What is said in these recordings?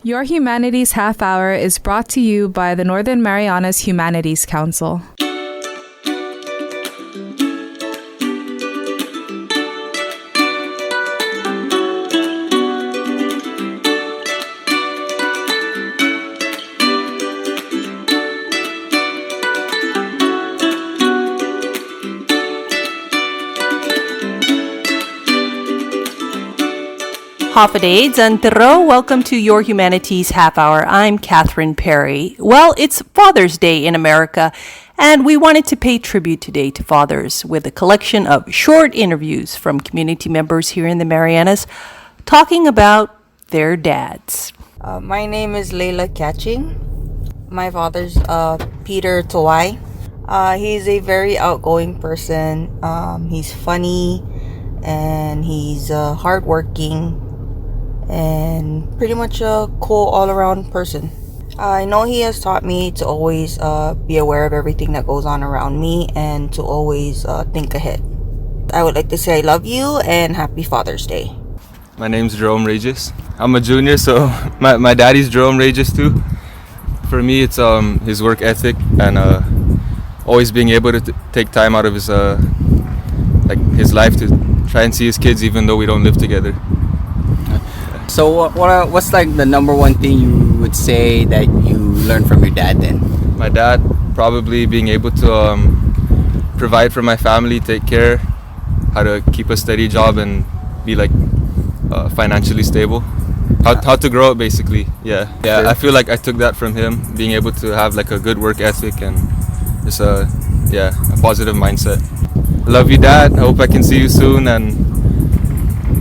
Your Humanities Half Hour is brought to you by the Northern Marianas Humanities Council. Hafidades and Tero, welcome to Your Humanities Half Hour. I'm Catherine Perry. Well, it's Father's Day in America, and we wanted to pay tribute today to fathers with a collection of short interviews from community members here in the Marianas talking about their dads. My name is Lela Catching. My father's Peter Tawai. He's a very outgoing person. He's funny and he's hardworking and pretty much a cool all-around person. I know he has taught me to always be aware of everything that goes on around me and to always think ahead. I would like to say I love you and happy Father's Day. My name's Jerome Regis. I'm a junior, so my daddy's Jerome Regis too. For me, it's his work ethic and always being able to take time out of his life to try and see his kids, even though we don't live together. So what's like the number one thing you would say that you learned from your dad then? My dad, probably being able to provide for my family, take care, how to keep a steady job and be financially stable. How to grow up, basically. Yeah. I feel like I took that from him, being able to have like a good work ethic and just a positive mindset. I love you, Dad. I hope I can see you soon, and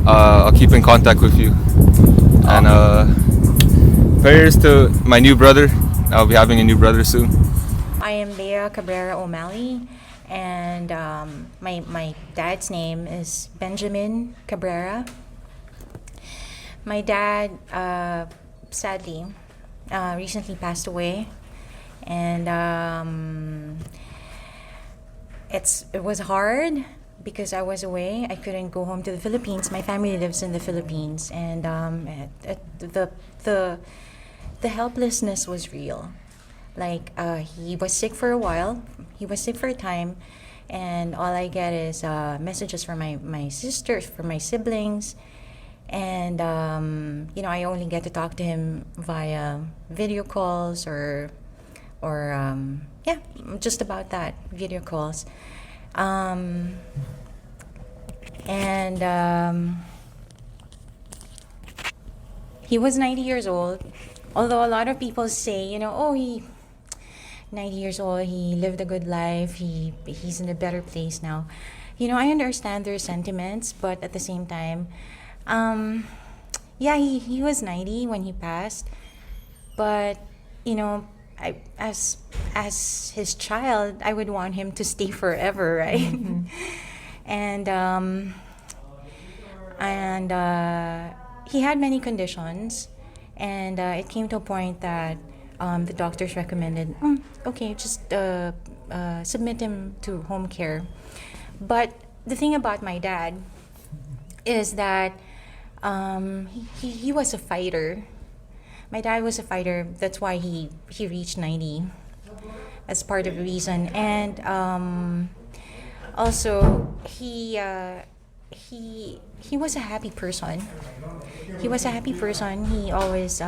I'll keep in contact with you. And prayers to my new brother. I'll be having a new brother soon. I am Lela Cabrera O'Malley, and my dad's name is Benjamin Cabrera. My dad sadly recently passed away, and it was hard because I was away. I couldn't go home to the Philippines. My family lives in the Philippines, and the helplessness was real. Like he was sick for a while. He was sick for a time, and all I get is messages from my sisters, from my siblings, and I only get to talk to him via video calls or just about that, video calls. He was 90 years old, although a lot of people say, he 90 years old, he lived a good life, he's in a better place now. I understand their sentiments, but at the same time, he was 90 when he passed, but as his child, I would want him to stay forever, right? Mm-hmm. and he had many conditions, and it came to a point that the doctors recommended, just submit him to home care. But the thing about my dad is that he was a fighter. My dad was a fighter. That's why he reached 90 as part of the reason. And also he was a happy person. He was a happy person. He always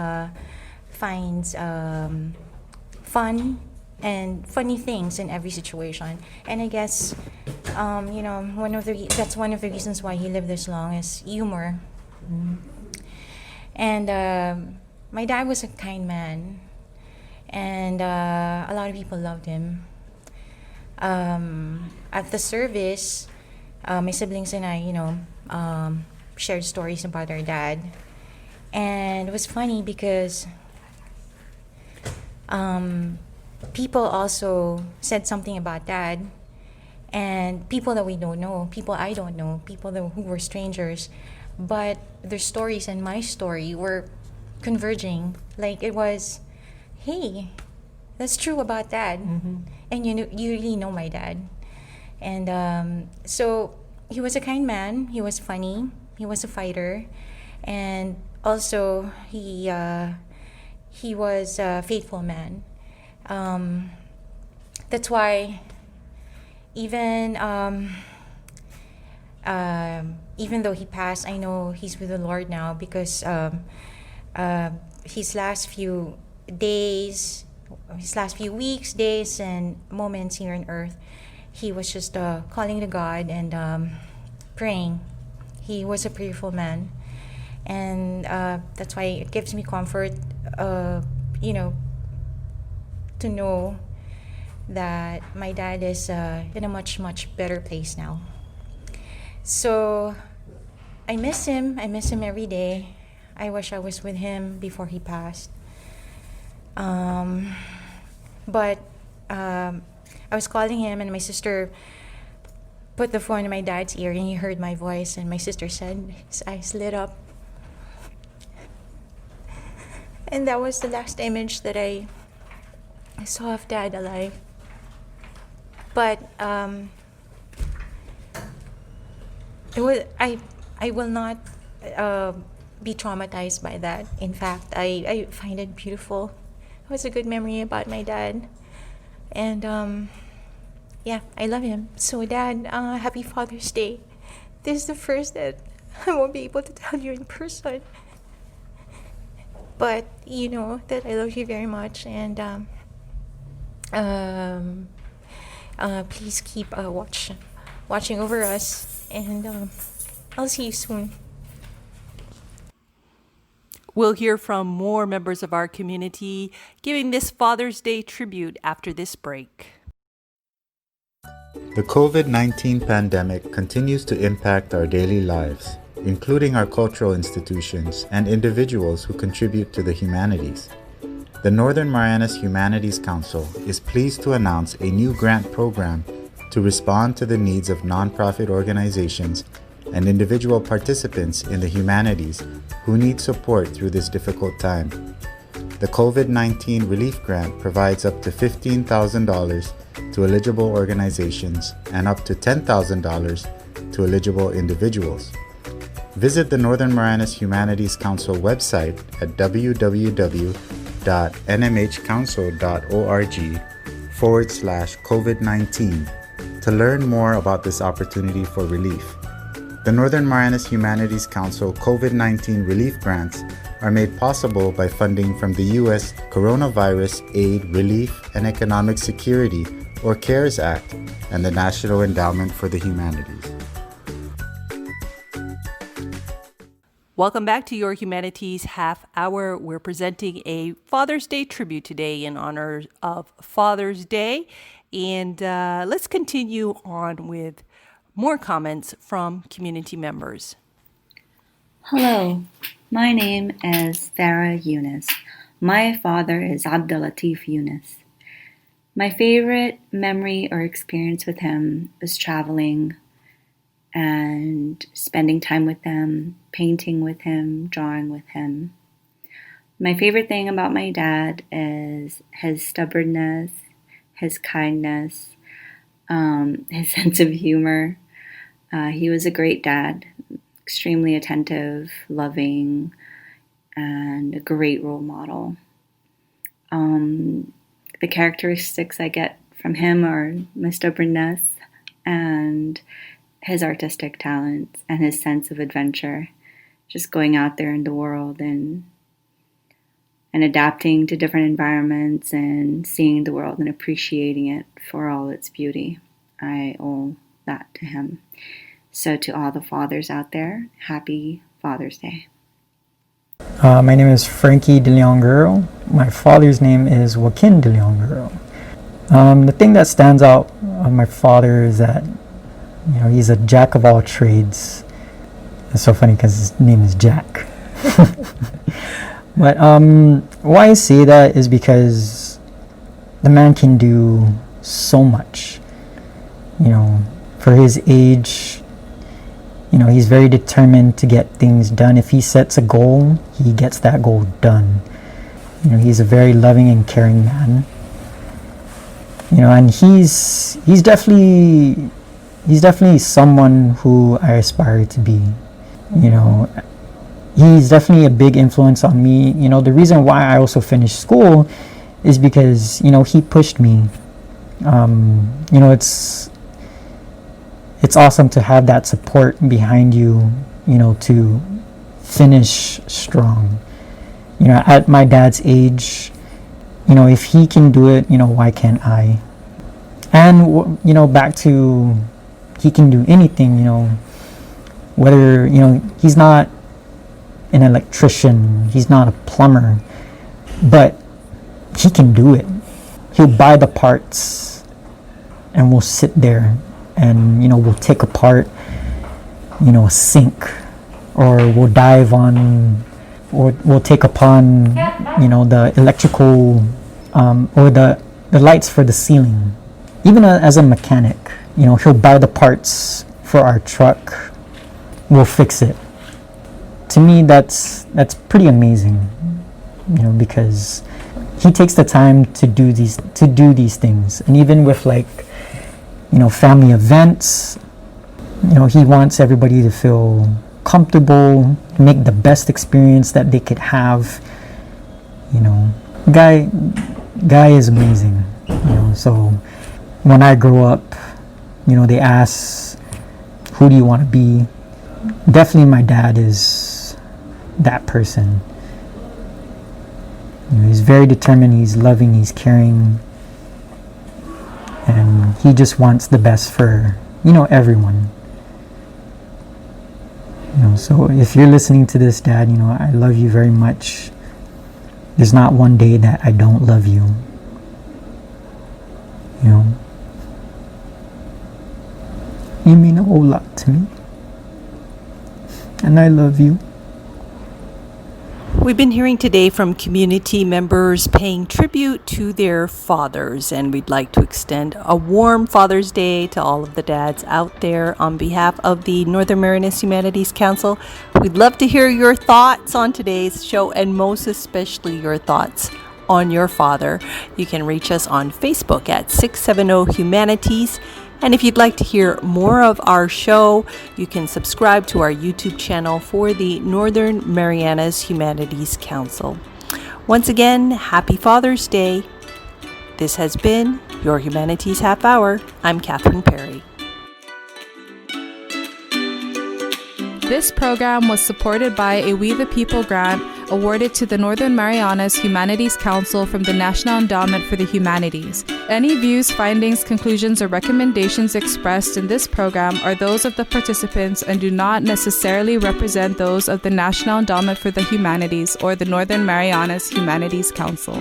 finds fun and funny things in every situation. And I guess that's one of the reasons why he lived this long is humor. Mm-hmm. And my dad was a kind man, and a lot of people loved him. At the service, my siblings and I, shared stories about our dad. And it was funny because people also said something about Dad, and people that we don't know, people I don't know, people who were strangers, but their stories and my story were converging. Like it was, hey, that's true about Dad, mm-hmm. And you really know my dad, and so he was a kind man. He was funny. He was a fighter, and also he he was a faithful man. That's why even even though he passed, I know he's with the Lord now, because his last few days, his last few weeks, days, and moments here on earth, he was just calling to God and praying. He was a prayerful man, and that's why it gives me comfort, to know that my dad is in a much, much better place now. So I miss him. I miss him every day. I wish I was with him before he passed. But I was calling him, and my sister put the phone in my dad's ear, and he heard my voice, and my sister said his eyes lit up. And that was the last image that I saw of Dad alive. But I will not be traumatized by that. In fact, I find it beautiful. It was a good memory about my dad. And yeah, I love him. So Dad, happy Father's Day. This is the first that I won't be able to tell you in person. But you know that I love you very much, and please keep watching over us, and I'll see you soon. We'll hear from more members of our community giving this Father's Day tribute after this break. The COVID-19 pandemic continues to impact our daily lives, including our cultural institutions and individuals who contribute to the humanities. The Northern Marianas Humanities Council is pleased to announce a new grant program to respond to the needs of nonprofit organizations and individual participants in the humanities who need support through this difficult time. The COVID-19 Relief Grant provides up to $15,000 to eligible organizations and up to $10,000 to eligible individuals. Visit the Northern Marianas Humanities Council website at www.nmhcouncil.org/COVID-19 to learn more about this opportunity for relief. The Northern Marianas Humanities Council COVID-19 relief grants are made possible by funding from the U.S. Coronavirus Aid, Relief, and Economic Security, or CARES Act, and the National Endowment for the Humanities. Welcome back to Your Humanities Half Hour. We're presenting a Father's Day tribute today in honor of Father's Day. And let's continue on with more comments from community members. Hello, my name is Farah Eunice. My father is Abdulatif Eunice. My favorite memory or experience with him was traveling and spending time with him, painting with him, drawing with him. My favorite thing about my dad is his stubbornness, his kindness, his sense of humor. He was a great dad, extremely attentive, loving, and a great role model. The characteristics I get from him are my stubbornness and his artistic talents and his sense of adventure, just going out there in the world and adapting to different environments and seeing the world and appreciating it for all its beauty. I owe that to him. So to all the fathers out there, happy Father's Day. My name is Frankie Daniel. My father's name is Joaquin Daniel. The thing that stands out of my father is that, he's a jack of all trades. It's so funny because his name is Jack. But why I say that is because the man can do so much. For his age, he's very determined to get things done. If he sets a goal, he gets that goal done. He's a very loving and caring man. And he's definitely someone who I aspire to be. he's definitely a big influence on me. You know, the reason why I also finished school is because, you know, he pushed me. You know, it's awesome to have that support behind you, you know, to finish strong. You know, at my dad's age, you know, if he can do it, you know, why can't I? And, you know, back to he can do anything, you know, whether, you know, he's not an electrician, he's not a plumber, but he can do it. He'll buy the parts and we'll sit there and, you know, we'll take apart, you know, a sink, or we'll dive on, or we'll take upon, you know, the electrical or the lights for the ceiling. Even as a mechanic, you know, he'll buy the parts for our truck, we'll fix it. To me, that's pretty amazing, you know, because he takes the time to do these things. And even with, like, you know, family events, you know, he wants everybody to feel comfortable, make the best experience that they could have. You know, guy is amazing, you know. So when I grow up, you know, they ask, who do you want to be? Definitely my dad is that person. You know, he's very determined, he's loving, he's caring, and he just wants the best for, you know, everyone. You know, so if you're listening to this, Dad, you know, I love you very much. There's not one day that I don't love you. You know, you mean a whole lot to me, and I love you. We've been hearing today from community members paying tribute to their fathers, and we'd like to extend a warm Father's Day to all of the dads out there on behalf of the Northern Marianas Humanities Council. We'd love to hear your thoughts on today's show, and most especially your thoughts on your father. You can reach us on Facebook at 670 Humanities. And if you'd like to hear more of our show, you can subscribe to our YouTube channel for the Northern Marianas Humanities Council. Once again, happy Father's Day. This has been your Humanities Half Hour. I'm Catherine Perry. This program was supported by a We the People grant awarded to the Northern Marianas Humanities Council from the National Endowment for the Humanities. Any views, findings, conclusions, or recommendations expressed in this program are those of the participants and do not necessarily represent those of the National Endowment for the Humanities or the Northern Marianas Humanities Council.